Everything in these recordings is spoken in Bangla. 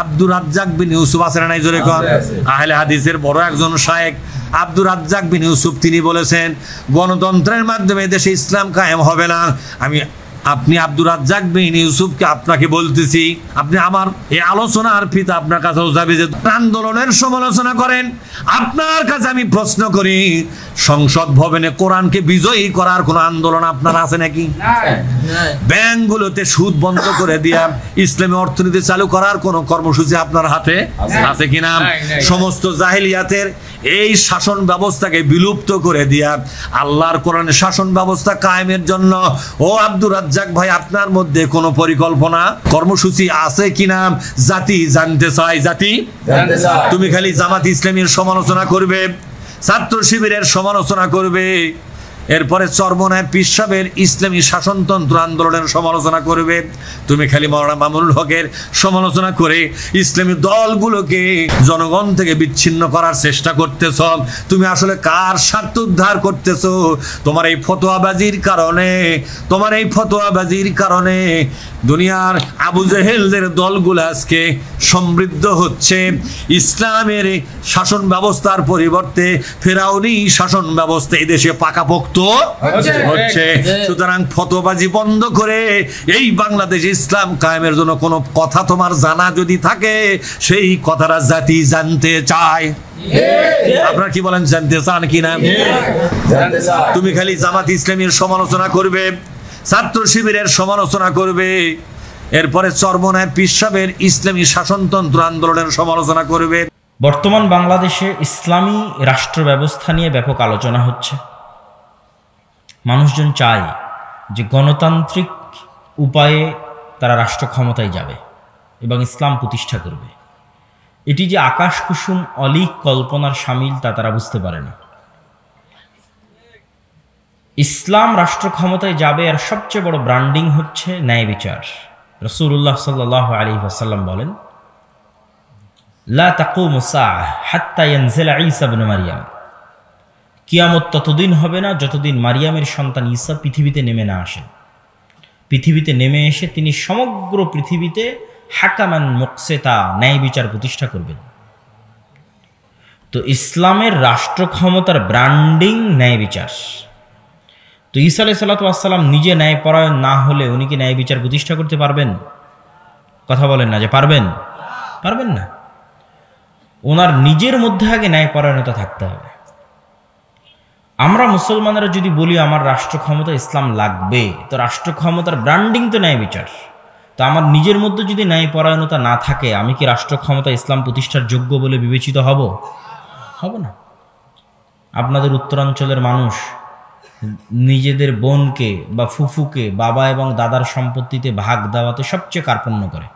আব্দুর রাজ্জাক বিন ইউসুফ আছে না নাই জোরে কোন? আহলে হাদিসের বড় একজন শায়েখ আব্দুর রাজ্জাক বিন ইউসুফ তিনি বলেছেন গণতন্ত্রের মাধ্যমে দেশে ইসলাম কায়েম হবে না। আপনি আব্দুর রাজ্জাক বিন ইউসুফকে আপনাকে বলতেছি, আপনি আমার এই আলোচনার পিতা আপনার কাছেও যাবে যে আন্দোলনের সমালোচনা করেন। আপনার কাছে আমি প্রশ্ন করি, সংসদ ভবনে কোরআনকে বিজয়ী করার কোন আন্দোলন আপনার আছে নাকি? ব্যাংকগুলোতে সুদ বন্ধ করে দিয়া ইসলামী অর্থনীতি চালু করার কোন কর্মসূচি আপনার হাতে আছে কিনা? সমস্ত জাহেলিয়াতের এই শাসন ব্যবস্থাকে বিলুপ্ত করে দিয়া আল্লাহর কোরআনের শাসন ব্যবস্থা কায়েমের জন্য ও আব্দুর রাজ্জাক ভাই আপনার মধ্যে কোনো পরিকল্পনা কর্মসূচি আছে কিনা জাতি জানতে চায়। জাতি তুমি খালি জামাত ইসলামীর সমালোচনা করবে, ছাত্র শিবিরের সমালোচনা করবে, এরপরে চরমনায় পীর সাহেবের ইসলামী শাসনতন্ত্র আন্দোলনের সমালোচনা করবে। তুমি খালি মাওলানা মামুনুল হকের সমালোচনা করে ইসলামী দলগুলোকে জনগণ থেকে বিচ্ছিন্ন করার চেষ্টা করতেছ। তুমি আসলে কার স্বার্থ উদ্ধার করতেছ? তোমার এই ফতোয়াবাজির কারণে দুনিয়ার আবু জেহেলদের দলগুলো আজকে সমৃদ্ধ হচ্ছে। ইসলামের শাসন ব্যবস্থার পরিবর্তে ফেরাউনি শাসন ব্যবস্থা এই দেশে পাকাপোক্ত হচ্ছে। সুতরাং ফতোয়াবাজি বন্ধ করে এই বাংলাদেশে ইসলাম কায়েমের জন্য কোনো কথা তোমার জানা যদি থাকে সেই কথাটা জাতি জানতে চায়। আপনারা কি বলেন, জানতে চান কিনা? তুমি খালি জামাত ইসলামীর সমালোচনা করবে, ছাত্র শিবিরের সমালোচনা করবে, এরপরে চরমনায় পীর সাহেবের ইসলামী শাসনতন্ত্র আন্দোলনের সমালোচনা করবে। বর্তমান বাংলাদেশে ইসলামী রাষ্ট্র ব্যবস্থা নিয়ে ব্যাপক আলোচনা হচ্ছে। মানুষজন চায় যে গণতান্ত্রিক উপায়ে তারা রাষ্ট্র ক্ষমতায় যাবে এবং ইসলাম প্রতিষ্ঠা করবে। এটি যে আকাশ কুসুম অলীক কল্পনার শামিল তা তারা বুঝতে পারে না। ইসলাম রাষ্ট্র ক্ষমতায় যাবে আর সবচেয়ে বড় ব্র্যান্ডিং হচ্ছে ন্যায় বিচার। রাসূলুল্লাহ সাল্লাল্লাহু আলাইহি ওয়াসাল্লাম বলেন, লা তাকুমু সাআহ হাত্তা ইয়ানজিলা ঈসা ইবনে মারইয়াম। কিয়ামত ততদিন হবে না যতদিন মারিয়ামের সন্তান ঈসা পৃথিবীতে নেমে না আসেন। পৃথিবীতে নেমে এসে তিনি সমগ্র পৃথিবীতে হাকামান মুকসিতা ন্যায় বিচার প্রতিষ্ঠা করবেন। তো ইসলামের রাষ্ট্র ক্ষমতার ব্র্যান্ডিং ন্যায় বিচার। তো ঈসা আলাইহিস সালাতু ওয়াস সালাম নিজে ন্যায়পরায়ণ না হলে উনি কি ন্যায় বিচার প্রতিষ্ঠা করতে পারবেন? কথা বলেন না যে পারবেন? পারবেন না। ওনার নিজের মধ্যে আগে ন্যায়পরায়ণতা থাকতে হবে। আমরা মুসলমানেরা যদি বলি আমার রাষ্ট্র ক্ষমতা ইসলাম লাগবে, তো রাষ্ট্র ক্ষমতার ব্র্যান্ডিং তো ন্যায় বিচার। তো আমার নিজের মধ্যে যদি ন্যায়পরায়ণতা না থাকে, আমি কি রাষ্ট্র ক্ষমতা ইসলাম প্রতিষ্ঠার যোগ্য বলে বিবেচিত হব? হব না। আপনাদের উত্তরাঞ্চলের মানুষ নিজেদের বোনকে বা ফুফুকে বাবা এবং দাদার সম্পত্তিতে ভাগ দেওয়াতে সবচেয়ে কার্পণ্য করে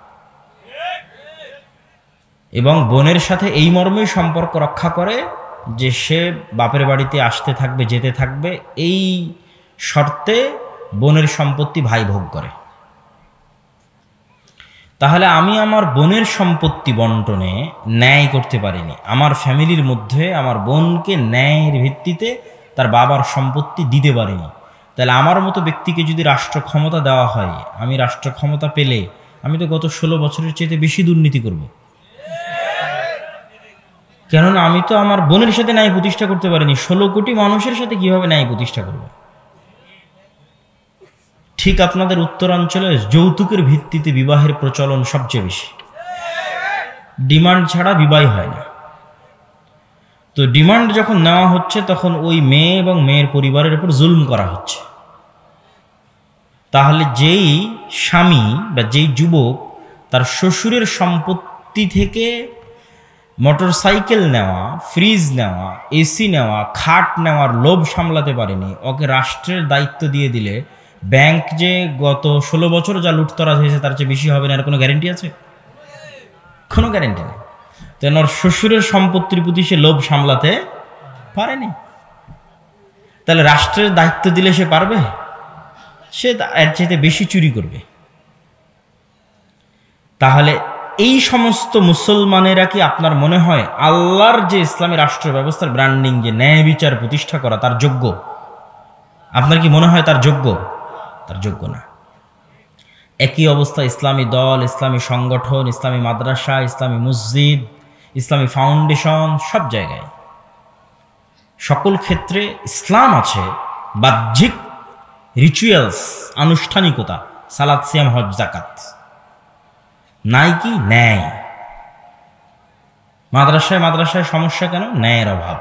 এবং বোনের সাথে এই মর্মেই সম্পর্ক রক্ষা করে যে সে বাপের বাড়িতে আসতে থাকবে, যেতে থাকবে, এই শর্তে বোনের সম্পত্তি ভাই ভোগ করে। তাহলে আমি আমার বোনের সম্পত্তি বন্টনে ন্যায় করতে পারিনি। আমার ফ্যামিলির মধ্যে আমার বোনকে ন্যায়ের ভিত্তিতে তার বাবার সম্পত্তি দিতে পারিনি। তাহলে আমার মতো ব্যক্তিকে যদি রাষ্ট্র ক্ষমতা দেওয়া হয়, আমি রাষ্ট্র ক্ষমতা পেলে আমি তো গত 16 বছরের চেয়ে বেশি দুর্নীতি করব। কেননা আমি তো আমার বোনের সাথে ন্যায় প্রতিষ্ঠা করতে পারিনি, 16 কোটি মানুষের সাথে কিভাবে ন্যায় প্রতিষ্ঠা করব? ঠিক আপনাদের উত্তরাঞ্চলে যৌতুকের ভিত্তিতে বিবাহের প্রচলন সবচেয়ে বেশি। ডিমান্ড ছাড়া বিবাহ হয় না। তো ডিমান্ড যখন নেওয়া হচ্ছে তখন ওই মেয়ে এবং মেয়ের পরিবারের উপর জুলুম করা হচ্ছে। তাহলে যেই স্বামী বা যেই যুবক তার শ্বশুরের সম্পত্তি থেকে মোটরসাইকেল নেওয়া, ফ্রিজ নেওয়া, এসি নেওয়া, খাট নেওয়ার লোভ সামলাতে পারেনি, ওকে রাষ্ট্রের দায়িত্ব দিয়ে দিলে ব্যাংক যে গত 16 বছর যা লুটতরাজ হয়েছে তার চেয়ে বেশি হবে না, এর কোনো গ্যারেন্টি আছে? কোনো গ্যারেন্টি নেই। তেন ওর শ্বশুরের সম্পত্তির প্রতি সে লোভ সামলাতে পারেনি। তাহলে রাষ্ট্রের দায়িত্ব দিলে সে পারবে? সে এর চাইতে বেশি চুরি করবে। তাহলে এই সমস্ত মুসলমানেরা কি আপনার মনে হয় আল্লাহর যে ইসলামী রাষ্ট্র ব্যবস্থার ব্র্যান্ডিং যে ন্যায় বিচার প্রতিষ্ঠা করা তার যোগ্য? আপনার কি মনে হয় তার যোগ্য? তার যোগ্য না। একই অবস্থা ইসলামী দল, ইসলামী সংগঠন, ইসলামী মাদ্রাসা, ইসলামী মসজিদ, ইসলামী ফাউন্ডেশন, সব জায়গায় সকল ক্ষেত্রে ইসলাম আছে, বাহ্যিক রিচুয়ালস, আনুষ্ঠানিকতা, সালাত, সিয়াম, হজ, যাকাত নাই কি? ন্যায়। মাদ্রাসায় সমস্যা কেন? ন্যায়ের অভাব।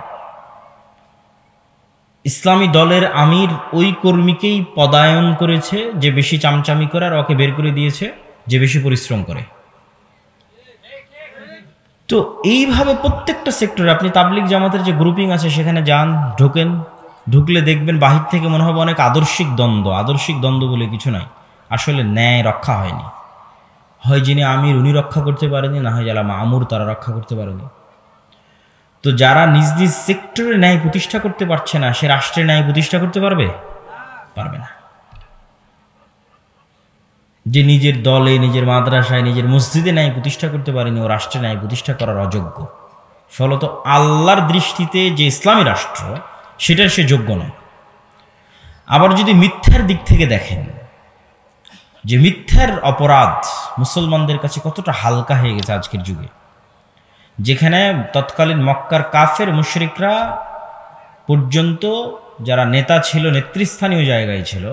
ইসলামী দলের আমির ওই কর্মীকেই পদায়ন করেছে যে বেশি চামচামি করে, আর ওকে বের করে দিয়েছে যে বেশি পরিশ্রম করে। তো এইভাবে প্রত্যেকটা সেক্টরে আপনি তাবলিগ জামাতের যে গ্রুপিং আছে সেখানে যান, ঢুকলে দেখবেন বাহির থেকে মনে হবে অনেক আদর্শিক দ্বন্দ্ব বলে কিছু নাই। আসলে ন্যায় রক্ষা হয়নি। হয় যিনি আমির উনি রক্ষা করতে পারেনি, না হয় যারা মামুর তারা রক্ষা করতে পারেনি। তো যারা নিজ নিজ সেক্টরে ন্যায় প্রতিষ্ঠা করতে পারছে না, সে রাষ্ট্রে ন্যায় প্রতিষ্ঠা করতে পারবে না। যে নিজের দলে, নিজের মাদ্রাসায়, নিজের মসজিদে ন্যায় প্রতিষ্ঠা করতে পারেনি, ও রাষ্ট্রে ন্যায় প্রতিষ্ঠা করার অযোগ্য। ফলত আল্লাহর দৃষ্টিতে যে ইসলামী রাষ্ট্র, সেটার সে যোগ্য নয়। আবার যদি মিথ্যার দিক থেকে দেখেন, যে মিথ্যার অপরাধ মুসলমানদের কাছে কতটা হালকা হয়ে গেছে আজকের যুগে, যেখানে তৎকালীন মক্কার কাফের মুশরিকরা পর্যন্ত যারা নেতা ছিল, নেতৃস্থানীয় জায়গায় ছিল,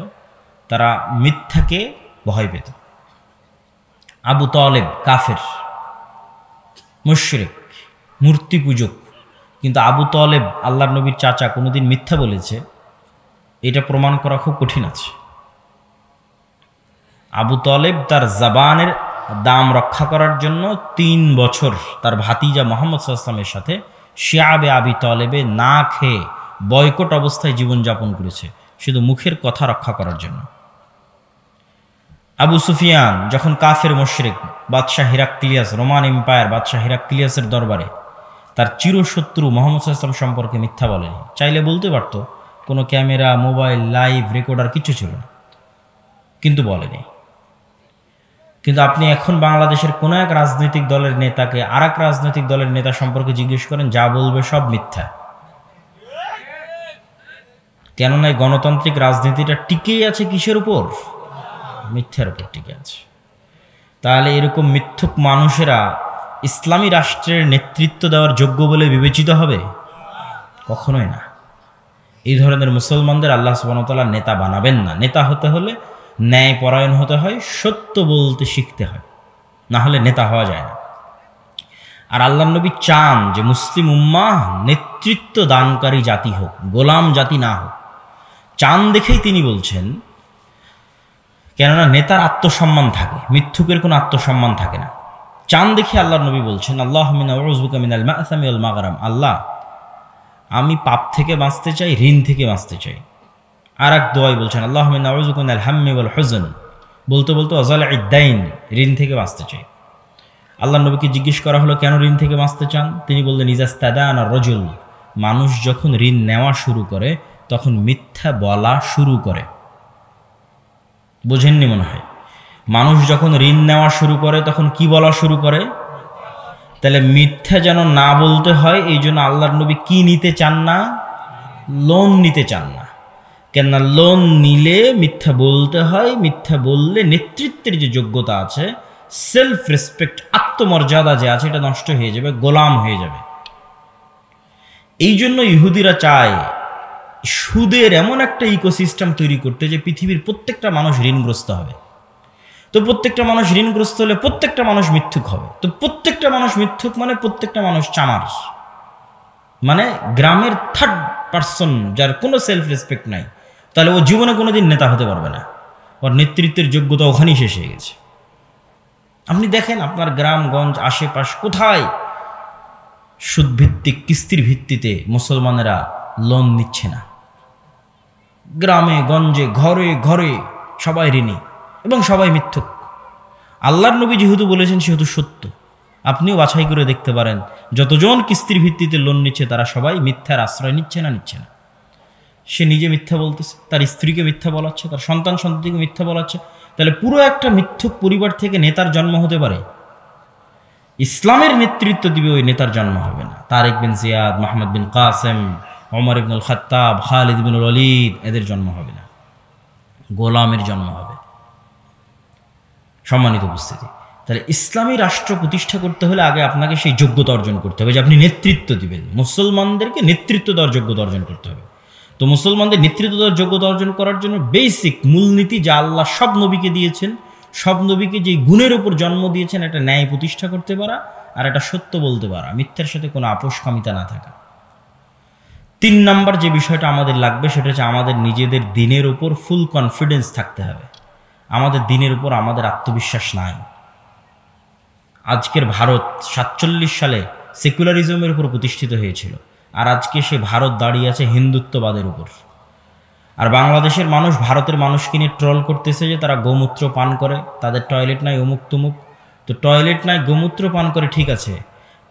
তারা মিথ্যাকে ভয় পেত। আবু তালেব কাফের, মুশরিক, মূর্তি পূজক, কিন্তু আবু তালেব আল্লাহর নবীর চাচা, কোনোদিন মিথ্যা বলেছে এটা প্রমাণ করা খুব কঠিন আছে। আবু তালেব তার জবানের দাম রক্ষা করার জন্য 3 বছর তার ভাতিজা মুহাম্মদ সাল্লাল্লাহু আলাইহি ওয়াসাল্লামের সাথে শিয়াবে আবি তালেবে না খেয়ে বয়কট অবস্থায় জীবনযাপন করেছে, শুধু মুখের কথা রক্ষা করার জন্য। আবু সুফিয়ান যখন কাফের মুশরিক, বাদশাহ হিরাক্লিয়াস, রোমান এম্পায়ার বাদশাহ হিরাক্লিয়াসের দরবারে তার চিরশত্রু মুহাম্মদ সাল্লাল্লাহু আলাইহি ওয়াসাল্লাম সম্পর্কে মিথ্যা বলেনি। চাইলে বলতে পারতো, কোনো ক্যামেরা, মোবাইল, লাইভ রেকর্ডার কিছু ছিল না, কিন্তু বলেনি। কিন্তু আপনি এখন বাংলাদেশের কোনো এক রাজনৈতিক দলের নেতাকে আর এক রাজনৈতিক দলের নেতা সম্পর্কে জিজ্ঞেস করেন, যা বলবে সব মিথ্যা। কেননা এই গণতান্ত্রিক রাজনীতিটা টিকেই আছে কিসের উপর? মিথ্যার উপর টিকে আছে। তাহলে এরকম মিথ্যুক মানুষেরা ইসলামী রাষ্ট্রের নেতৃত্ব দেওয়ার যোগ্য বলে বিবেচিত হবে? কখনোই না। এই ধরনের মুসলমানদের আল্লাহ সুবহানাহু ওয়া তাআলা নেতা বানাবেন না। নেতা হতে হলে ন্যায় পরায়ণ হতে হয়, সত্য বলতে শিখতে হয়, না হলে নেতা হওয়া যায় না। আর আল্লাহর নবী চান যে মুসলিম উম্মাহ নেতৃত্ব দানকারী জাতি হোক, গোলাম জাতি না হোক। চান দেখেই তিনি বলছেন, কেননা নেতার আত্মসম্মান থাকে, মিথ্যুকের কোনো আত্মসম্মান থাকে না। চান দেখে আল্লাহর নবী বলছেন, আল্লাহুম্মা আউযুবিকা মিনাল মা'সামি ওয়াল মাগরাম, আল্লাহ আমি পাপ থেকে বাঁচতে চাই, ঋণ থেকে বাঁচতে চাই। আর এক দোয়াই বলছেন, আল্লাহুম্মা আউযুবিকা মিনাল হাম্মি ওয়াল হুজন, বলতে বলতে ওয়াজালি'দ দাইন, ঋণ থেকে বাঁচতে চাই। আল্লাহর নবীকে জিজ্ঞেস করা হলো, কেন ঋণ থেকে বাঁচতে চান? তিনি বললেন, ইজাস্তাদানা রাজুল, মানুষ যখন ঋণ নেওয়া শুরু করে তখন মিথ্যা বলা শুরু করে। বোঝেননি মনে হয়? মানুষ যখন ঋণ নেওয়া শুরু করে তখন কি বলা শুরু করে? তাহলে মিথ্যা যেন না বলতে হয়, এই জন্য আল্লাহর নবী কি নিতে চান না? লোন নিতে চান না। কেননা লোন নিলে মিথ্যা বলতে হয়, মিথ্যা বললে নেতৃত্বের যে যোগ্যতা আছে, সেলফ রেসপেক্ট, আত্মমর্যাদা যে আছে, এটা নষ্ট হয়ে যাবে, গোলাম হয়ে যাবে। এই জন্য ইহুদিরা চায় সুদের এমন একটা ইকোসিস্টেম তৈরি করতে যে পৃথিবীর প্রত্যেকটা মানুষ ঋণগ্রস্ত হবে। তো প্রত্যেকটা মানুষ ঋণগ্রস্ত হলে প্রত্যেকটা মানুষ মিথ্যুক হবে। তো প্রত্যেকটা মানুষ মিথ্যুক মানে প্রত্যেকটা মানুষ চামার, মানে গ্রামের 3rd পারসন যার কোনো সেলফ রেসপেক্ট নাই, তাহলে ও জীবনে কোনোদিন নেতা হতে পারবে না। ওর নেতৃত্বের যোগ্যতা ওখানেই শেষ হয়ে গেছে। আপনি দেখেন আপনার গ্রামগঞ্জ আশেপাশ কোথায় সুদভিত্তিক, কিস্তির ভিত্তিতে মুসলমানেরা লোন নিচ্ছে না? গ্রামে গঞ্জে, ঘরে ঘরে সবাই ঋণী এবং সবাই মিথ্যুক। আল্লাহর নবী যেহেতু বলেছেন সেহেতু সত্য। আপনিও বাছাই করে দেখতে পারেন, যতজন কিস্তির ভিত্তিতে লোন নিচ্ছে তারা সবাই মিথ্যার আশ্রয় নিচ্ছে না? সে নিজে মিথ্যা বলতেছে, তার স্ত্রীকে মিথ্যা বলাচ্ছে, তার সন্তান সন্ততিকে মিথ্যা বলাচ্ছে। তাহলে পুরো একটা মিথ্যুক পরিবার থেকে নেতার জন্ম হতে পারে? ইসলামের নেতৃত্ব দিবে ওই নেতার জন্ম হবে না। তারেক বিন জিয়াদ, মোহাম্মদ বিন কাসেম, ওমর ইবনুল খাত্তাব, খালিদ ইবনুল ওয়ালিদ, এদের জন্ম হবে না, গোলামের জন্ম হবে। সম্মানিত উপস্থিতি, তাহলে ইসলামী রাষ্ট্র প্রতিষ্ঠা করতে হলে আগে আপনাকে সেই যোগ্যতা অর্জন করতে হবে যে আপনি নেতৃত্ব দিবেন, মুসলমানদেরকে নেতৃত্ব দেওয়ার যোগ্যতা অর্জন করতে হবে। তো মুসলমানদের নেতৃত্ব দেওয়ার যোগ্যতা অর্জন করার জন্য বেসিক মূলনীতি যা আল্লাহ সব নবীকে দিয়েছেন, সব নবীকে যে গুণের উপর জন্ম দিয়েছেন, একটা ন্যায় প্রতিষ্ঠা করতে পারা আর একটা সত্য বলতে পারা, মিথ্যার সাথে কোনো আপোষকামিতা না থাকা। 3 নাম্বার যে বিষয়টা আমাদের লাগবে সেটা হচ্ছে আমাদের নিজেদের দিনের উপর ফুল কনফিডেন্স থাকতে হবে। আমাদের দিনের উপর আমাদের আত্মবিশ্বাস নাই। আজকের ভারত 47 সালে সেকুলারিজমের উপর প্রতিষ্ঠিত হয়েছিল, আর আজকে সে ভারত দাঁড়িয়ে আছে হিন্দুত্ববাদের উপর। আর বাংলাদেশের মানুষ ভারতের মানুষকে নিয়ে ট্রল করতেছে যে তারা গোমূত্র পান করে, তাদের টয়লেট নাই, অমুক তুমুক। তো টয়লেট নাই, গোমূত্র পান করে, ঠিক আছে,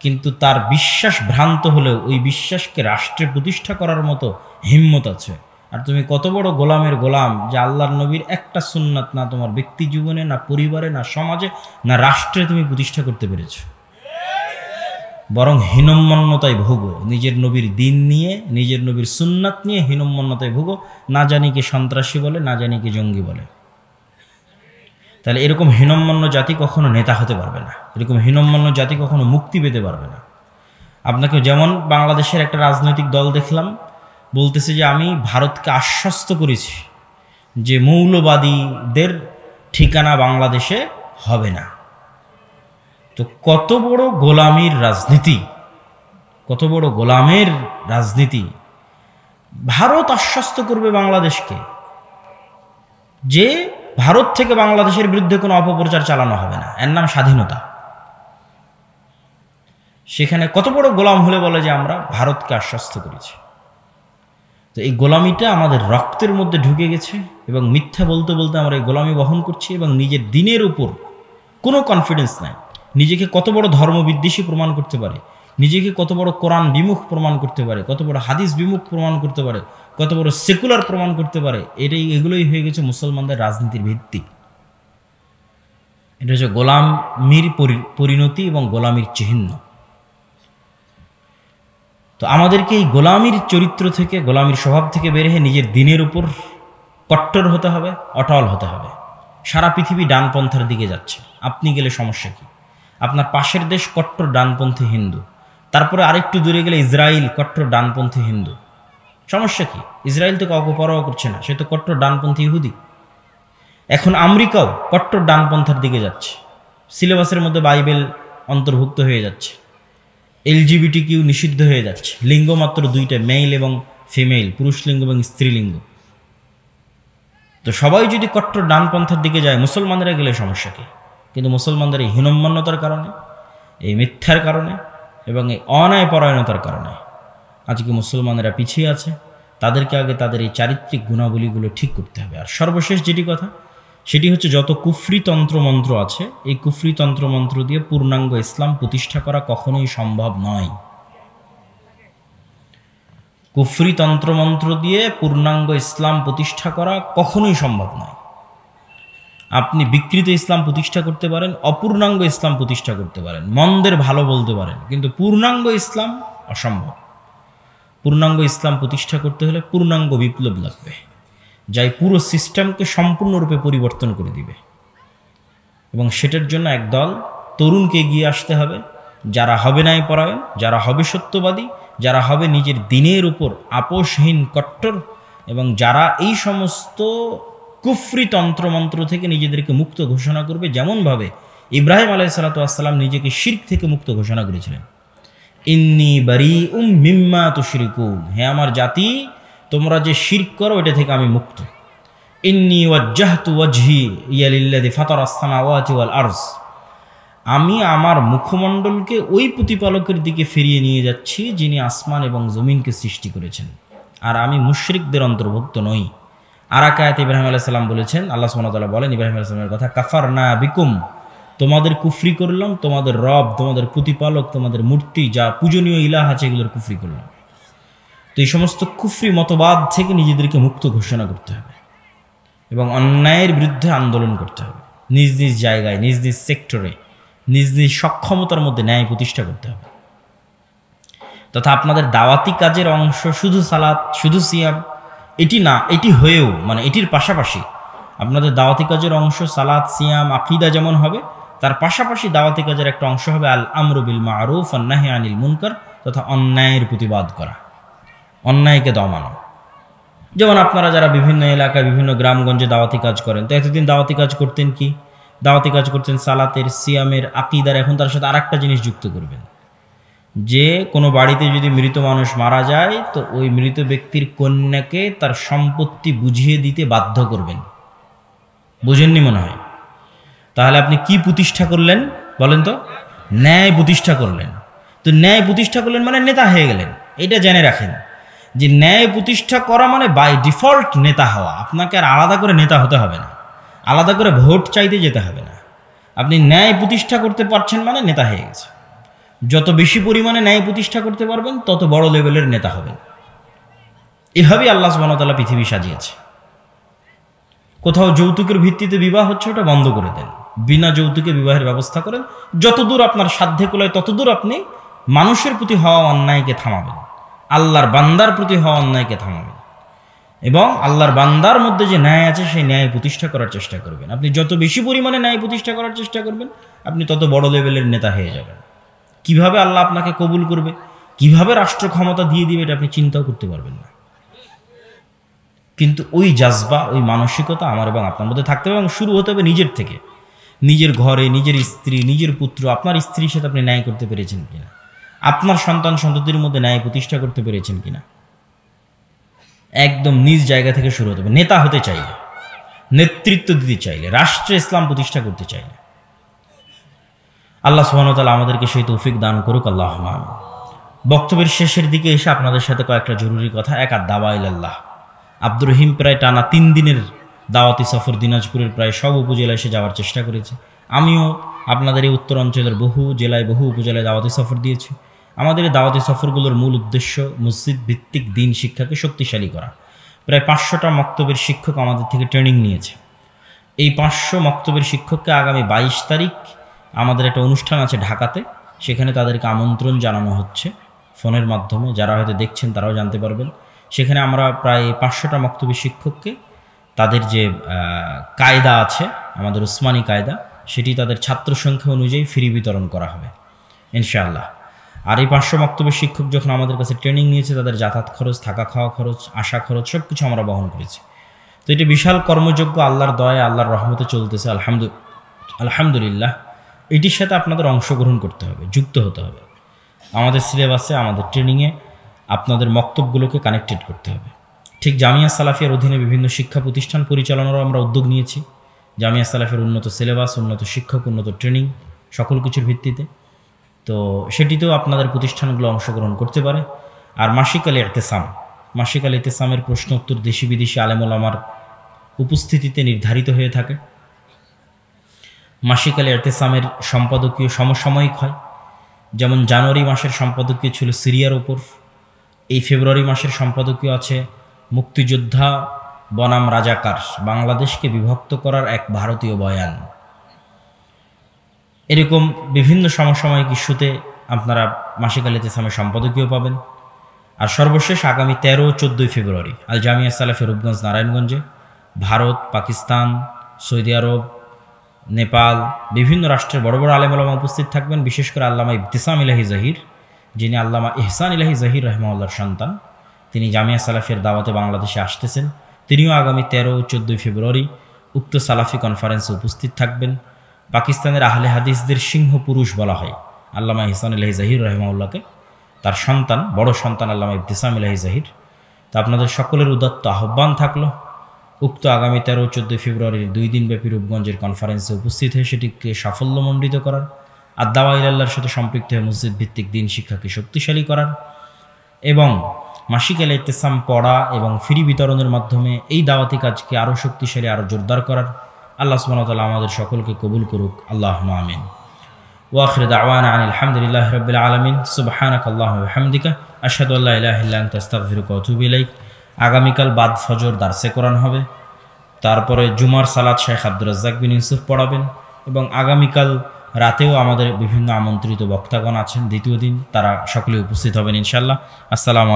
কিন্তু তার বিশ্বাস ভ্রান্ত হলেও ওই বিশ্বাসকে রাষ্ট্রে প্রতিষ্ঠা করার মতো হিম্মত আছে। আর তুমি কত বড় গোলামের গোলাম যে আল্লাহর নবীর একটা সুন্নাত না তোমার ব্যক্তি জীবনে, না পরিবারে, না সমাজে, না রাষ্ট্রে তুমি প্রতিষ্ঠা করতে পেরেছ। বরং হীনম্মন্যতায় ভোগো, নিজের নবীর দিন নিয়ে, নিজের নবীর সুন্নাত নিয়ে হীনম্মন্যতায় ভোগো। না জানি কে সন্ত্রাসী বলে, না জানি কে জঙ্গি বলে। তাহলে এরকম হীনম্মন্য জাতি কখনো নেতা হতে পারবে না, এরকম হীনম্মন্য জাতি কখনো মুক্তি পেতে পারবে না। আপনাকে যেমন বাংলাদেশের একটা রাজনৈতিক দল দেখলাম বলতেছে যে আমি ভারতকে আশ্বস্ত করেছি যে মৌলবাদীদের ঠিকানা বাংলাদেশে হবে না। তো কত বড় গোলামির রাজনীতি, কত বড় গোলামের রাজনীতি। ভারত আশ্বস্ত করবে বাংলাদেশকে যে ভারত থেকে বাংলাদেশের বিরুদ্ধে কোনো অপপ্রচার চালানো হবে না, এর নাম স্বাধীনতা। সেখানে কত বড় গোলাম হলে বলে যে আমরা ভারতকে আশ্বস্ত করেছি। তো এই গোলামিটা আমাদের রক্তের মধ্যে ঢুকে গেছে এবং মিথ্যা বলতে বলতে আমরা এই গোলামি বহন করছি এবং নিজের দিনের উপর কোনো কনফিডেন্স নাই। নিজেকে কত বড় ধর্মবিদ্বেষী প্রমাণ করতে পারে, নিজেকে কত বড় কোরআন বিমুখ প্রমাণ করতে পারে, কত বড় হাদিস বিমুখ প্রমাণ করতে পারে, কত বড় সেকুলার প্রমাণ করতে পারে, এগুলোই হয়ে গেছে মুসলমানদের রাজনীতির ভিত্তি। এটা হচ্ছে গোলামির পরিণতি এবং গোলামির চিহ্ন। তো আমাদেরকে এই গোলামির চরিত্র থেকে, গোলামির স্বভাব থেকে বের হয়ে নিজের দিনের উপর কট্টর হতে হবে, অটল হতে হবে। সারা পৃথিবী ডানপন্থার দিকে যাচ্ছে, আপনি গেলে সমস্যা কি? আপনার পাশের দেশ কট্টর ডানপন্থী হিন্দু, তারপরে আরেকটু দূরে গেলে ইসরায়েল কট্টর ডানপন্থী হিন্দু, সমস্যা কি? ইসরায়েল তো কাউকে পরোয়া করছে না, সে তো কট্টর ডানপন্থী ইহুদি। এখন আমেরিকাও কট্টর ডানপন্থার দিকে যাচ্ছে, সিলেবাসের মধ্যে বাইবেল অন্তর্ভুক্ত হয়ে যাচ্ছে, LGBTQ নিষিদ্ধ হয়ে যাচ্ছে, লিঙ্গ মাত্র 2টা, মেল এবং ফিমেল, পুরুষ লিঙ্গ এবং স্ত্রীলিঙ্গ। তো সবাই যদি কট্টর ডানপন্থার দিকে যায়, মুসলমানরা গেলে সমস্যা কি? কিন্তু মুসলমানদের এই হীনম্মন্যতার কারণে, এই মিথ্যার কারণে এবং এই অন্যায় পরায়ণতার কারণে আজকে মুসলমানেরা পিছিয়ে আছে। তাদেরকে আগে তাদের এই চারিত্রিক গুণাবলীগুলো ঠিক করতে হবে। আর সর্বশেষ যেটি কথা, সেটি হচ্ছে যত কুফরি তন্ত্রমন্ত্র আছে, এই কুফরি তন্ত্রমন্ত্র দিয়ে পূর্ণাঙ্গ ইসলাম প্রতিষ্ঠা করা কখনোই সম্ভব নয়। কুফরি তন্ত্রমন্ত্র দিয়ে পূর্ণাঙ্গ ইসলাম প্রতিষ্ঠা করা কখনোই সম্ভব নয়। আপনি বিকৃত ইসলাম প্রতিষ্ঠা করতে পারেন, অপূর্ণাঙ্গ ইসলাম প্রতিষ্ঠা করতে পারেন, মন্দের ভালো বলতে পারেন, কিন্তু পূর্ণাঙ্গ ইসলাম অসম্ভব। পূর্ণাঙ্গ ইসলাম প্রতিষ্ঠা করতে হলে পূর্ণাঙ্গ বিপ্লব লাগবে, যাই পুরো সিস্টেমকে সম্পূর্ণরূপে পরিবর্তন করে দিবে। এবং সেটার জন্য একদল তরুণকে এগিয়ে আসতে হবে, যারা হবে ন্যায় পরায়ণ, যারা হবে সত্যবাদী, যারা হবে নিজের দিনের উপর আপোষহীন কট্টর, এবং যারা এই সমস্ত কুফরি তন্ত্রমন্ত্র থেকে নিজেদেরকে মুক্ত ঘোষণা করবে, যেমনভাবে ইব্রাহিম আলাইহিসসালাতু ওয়াসসালাম নিজেকে শিরক থেকে মুক্ত ঘোষণা করেছিলেন। ইন্নী বারীউম মিম্মা তুশরিকুন, হে আমার জাতি, তোমরা যে শিরক করো এটা থেকে আমি মুক্ত। ইন্নী ওয়াজ্জাহতু ওয়াজহি লিল্লাযী ফাতারাস সামাওয়াতি ওয়াল আরজ, আমি আমার মুখমণ্ডলকে ওই প্রতিপালকের দিকে ফিরিয়ে নিয়ে যাচ্ছি যিনি আসমান এবং জমিনকে সৃষ্টি করেছেন, আর আমি মুশরিকদের অন্তর্ভুক্ত নই। আর এক আয়াতে ইব্রাহিম আলাইহিস সালাম বলেছেন, আল্লাহ সুবহানাহু ওয়া তাআলা বলেন ইব্রাহিম আলাইহিস সালামের কথা, কাফারনা বিকুম, তোমাদের কুফরি করলাম, তোমাদের রব, তোমাদের প্রতিপালক, তোমাদের মূর্তি, যা পূজনীয় ইলাহ আছে, এগুলোর কুফরি করলাম। তো এই সমস্ত কুফরি মতবাদ থেকে নিজেদেরকে মুক্ত ঘোষণা করতে হবে এবং অন্যায়ের বিরুদ্ধে আন্দোলন করতে হবে। নিজ নিজ জায়গায়, নিজ নিজ সেক্টরে, নিজ নিজ সক্ষমতার মধ্যে ন্যায় প্রতিষ্ঠা করতে হবে। তথা আপনাদের দাওয়াতি কাজের অংশ শুধু সালাত, শুধু সিয়াম, এটি না, এটি হয়েও, মানে এটির পাশাপাশি আপনাদের দাওয়াতি কাজের অংশ সালাত, সিয়াম, আকীদা যেমন হবে, তার পাশাপাশি দাওয়াতি কাজের একটা অংশ হবে আল আমরু বিল মারুফ ওয়ান নাহি আনিল মুনকার, তথা অন্যায়ের প্রতিবাদ করা, অন্যায়কে দমানো। যেমন আপনারা যারা বিভিন্ন এলাকায় বিভিন্ন গ্রামগঞ্জে দাওয়াতি কাজ করেন, তো এতদিন দাওয়াতি কাজ করতেন কি? দাওয়াতি কাজ করতেন সালাতের, সিয়ামের, আকীদার। এখন তার সাথে আরেকটা জিনিস যুক্ত করবেন, যে কোনো বাড়িতে যদি মৃত মানুষ মারা যায় তো ওই মৃত ব্যক্তির কন্যাকে তার সম্পত্তি বুঝিয়ে দিতে বাধ্য করবেন। বুঝেননি মনে হয়? তাহলে আপনি কি প্রতিষ্ঠা করলেন বলেন তো? ন্যায় প্রতিষ্ঠা করলেন। তো ন্যায় প্রতিষ্ঠা করলেন মানে নেতা হয়ে গেলেন। এটা জেনে রাখেন যে ন্যায় প্রতিষ্ঠা করা মানে বাই ডিফল্ট নেতা হওয়া। আপনাকে আর আলাদা করে নেতা হতে হবে না, আলাদা করে ভোট চাইতে যেতে হবে না। আপনি ন্যায় প্রতিষ্ঠা করতে পারছেন মানে নেতা হয়ে গেছে। যত বেশি পরিমাণে ন্যায় প্রতিষ্ঠা করতে পারবেন তত বড় লেভেলের নেতা হবেন। এভাবেই আল্লাহ সুবহানাহু ওয়া তাআলা পৃথিবী সাজিয়েছে। কোথাও যৌতুকের ভিত্তিতে বিবাহ হচ্ছে, ওটা বন্ধ করে দেন, বিনা যৌতুকে বিবাহের ব্যবস্থা করেন। যতদূর আপনার সাধ্যে কুলায় ততদূর আপনি মানুষের প্রতি হওয়া অন্যায়কে থামাবেন, আল্লাহর বান্দার প্রতি হওয়া অন্যায়কে থামাবেন, এবং আল্লাহর বান্দার মধ্যে যে ন্যায় আছে সেই ন্যায় প্রতিষ্ঠা করার চেষ্টা করবেন। আপনি যত বেশি পরিমাণে ন্যায় প্রতিষ্ঠা করার চেষ্টা করবেন, আপনি তত বড় লেভেলের নেতা হয়ে যাবেন। কিভাবে আল্লাহ আপনাকে কবুল করবে, কিভাবে রাষ্ট্র ক্ষমতা দিয়ে দিবে, এটা আপনি চিন্তাও করতে পারবেন না। কিন্তু ওই জাজবা, ওই মানসিকতা আমার এবং আপনার মধ্যে থাকতে হবে, এবং শুরু হতে হবে নিজের থেকে। নিজের ঘরে, নিজের স্ত্রী, নিজের পুত্র, আপনার স্ত্রীর সাথে আপনি ন্যায় করতে পেরেছেন কিনা, আপনার সন্তান সন্ততির মধ্যে ন্যায় প্রতিষ্ঠা করতে পেরেছেন কিনা। একদম নিজ জায়গা থেকে শুরু হতে হবে। নেতা হতে চাইলে, নেতৃত্ব দিতে চাইলে, রাষ্ট্রে ইসলাম প্রতিষ্ঠা করতে চাইলে। আল্লাহ সুবহানাহু ওয়া তাআলা আমাদেরকে সেই তৌফিক দান করুক, আল্লাহুম্মা আমিন। বক্তব্যের শেষের দিকে এসে আপনাদের সাথে কয়েকটা জরুরি কথা। এক, আদ-দাওয়া ইলাল্লাহ। আব্দুর রহিম প্রায় টানা 3 দিনের দাওয়াতি সফর দিনাজপুরের প্রায় সব উপজেলায় এসে যাওয়ার চেষ্টা করেছে। আমিও আপনাদের এই উত্তর অঞ্চলের বহু জেলায়, বহু উপজেলায় দাওয়াতি সফর দিয়েছি। আমাদের এই দাওয়াতি সফরগুলোর মূল উদ্দেশ্য মসজিদ ভিত্তিক দিন শিক্ষাকে শক্তিশালী করা। প্রায় 500টা মক্তবের শিক্ষক আমাদের থেকে ট্রেনিং নিয়েছে। এই 500 মক্তবের শিক্ষককে আগামী 22 তারিখ আমাদের একটা অনুষ্ঠান আছে ঢাকাতে, সেখানে তাদেরকে আমন্ত্রণ জানানো হচ্ছে ফোনের মাধ্যমে। যারা হয়তো দেখছেন তারাও জানতে পারবেন। সেখানে আমরা প্রায় 500টা মক্তবী শিক্ষককে তাদের যে কায়দা আছে, আমাদের উসমানী কায়দা, সেটি তাদের ছাত্র সংখ্যা অনুযায়ী ফ্রি বিতরণ করা হবে ইনশাআল্লাহ। আর এই 500 মক্তবী শিক্ষক যখন আমাদের কাছে ট্রেনিং নিয়েছে, তাদের যাতায়াত খরচ, থাকা খাওয়া খরচ, আসা খরচ সব কিছু আমরা বহন করেছি। তো এটি বিশাল কর্মযোগ্য, আল্লাহর দয়া, আল্লাহর রহমতে চলতেছে আলহামদুলিল্লাহ। এটির সাথে আপনাদের অংশগ্রহণ করতে হবে, যুক্ত হতে হবে। আমাদের সিলেবাসে, আমাদের ট্রেনিংয়ে আপনাদের মক্তবগুলোকে কানেক্টেড করতে হবে। ঠিক জামিয়া সালাফিয়ার অধীনে বিভিন্ন শিক্ষা প্রতিষ্ঠান পরিচালনারও আমরা উদ্যোগ নিয়েছি। জামিয়া সালাফিয়ার উন্নত সিলেবাস, উন্নত শিক্ষক, উন্নত ট্রেনিং, সকল কিছুর ভিত্তিতে। তো সেটিতেও আপনাদের প্রতিষ্ঠানগুলো অংশগ্রহণ করতে পারে। আর মাসিক আল ইতিসাম, মাসিক আল ইতিসামের প্রশ্ন উত্তর দেশি বিদেশি আলেম ওলামার উপস্থিতিতে নির্ধারিত হয়ে থাকে। মাসিক আল ইতিসামের সম্পাদকীয় সমসাময়িক হয়। যেমন জানুয়ারি মাসের সম্পাদকীয় ছিল সিরিয়ার ওপর, এই ফেব্রুয়ারি মাসের সম্পাদকীয় আছে মুক্তিযোদ্ধা বনাম রাজাকার, বাংলাদেশকে বিভক্ত করার এক ভারতীয় বয়ান। এরকম বিভিন্ন সমসাময়িক ইস্যুতে আপনারা মাসিক আল ইতিসামের সম্পাদকীয় পাবেন। আর সর্বশেষ আগামী 13-14 ফেব্রুয়ারি আল জামিয়া সালাফিয়া রূপগঞ্জ নারায়ণগঞ্জে ভারত, পাকিস্তান, সৌদি আরব, নেপাল, বিভিন্ন রাষ্ট্রের বড় বড় আলেম ওলামা উপস্থিত থাকবেন। বিশেষ করে আল্লামা ইবতিসাম ইলাহি জহির, যিনি আল্লামা ইহসান ইলাহি জহির রাহিমাহুল্লাহর সন্তান, তিনি জামিয়া সালাফিয়ার দাওয়াতে বাংলাদেশে আসতেছেন। তিনিও আগামী 13-14 ফেব্রুয়ারি উক্ত সালাফি কনফারেন্সে উপস্থিত থাকবেন। পাকিস্তানের আহলে হাদিসদের সিংহ পুরুষ বলা হয় আল্লামা ইহসান ইলাহি জহির রাহিমাহুল্লাহকে, তার সন্তান, বড় সন্তান আল্লামা ইবতিসাম ইলাহি জহির। তো আপনাদের সকলের উদাত্ত আহ্বান থাকলো উক্ত আগামী 13-14 ফেব্রুয়ারির 2 দিনব্যাপী রূপগঞ্জের কনফারেন্সে উপস্থিত হয়ে সেটিকে সাফল্যমণ্ডিত করার, আর দাওয়া ইলাল্লাহর সাথে সম্পৃক্ত হয়ে মসজিদ ভিত্তিক দিন শিক্ষাকে শক্তিশালী করার, এবং মাসিক আল ইতিসাম পড়া এবং ফ্রি বিতরণের মাধ্যমে এই দাওয়াতি কাজকে আরও শক্তিশালী, আরও জোরদার করার। আল্লাহ সুবহানাহু ওয়া তাআলা আমাদের সকলকে কবুল করুক, আল্লাহুম্মা আমিন। ওয়া আখিরু দাওয়ানা আনিল হামদুলিল্লাহি রাব্বিল আলামিন। সুবহানাকাল্লাহুম্মা ওয়া বিহামদিকা আশহাদু আল্লা ইলাহা ইল্লা আনতা আস্তাগফিরুকা ওয়া আতুবু ইলাইক। আগামীকাল বাদ ফজর দারসে কোরআন হবে, তারপরে জুমার সালাত শেখ আব্দুর রাজ্জাক বিন ইউসুফ পড়াবেন, এবং আগামীকাল রাতেও আমাদের বিভিন্ন আমন্ত্রিত বক্তাগণ আছেন দ্বিতীয় দিন, তারা সকলে উপস্থিত হবেন ইনশাআল্লাহ। আসসালামু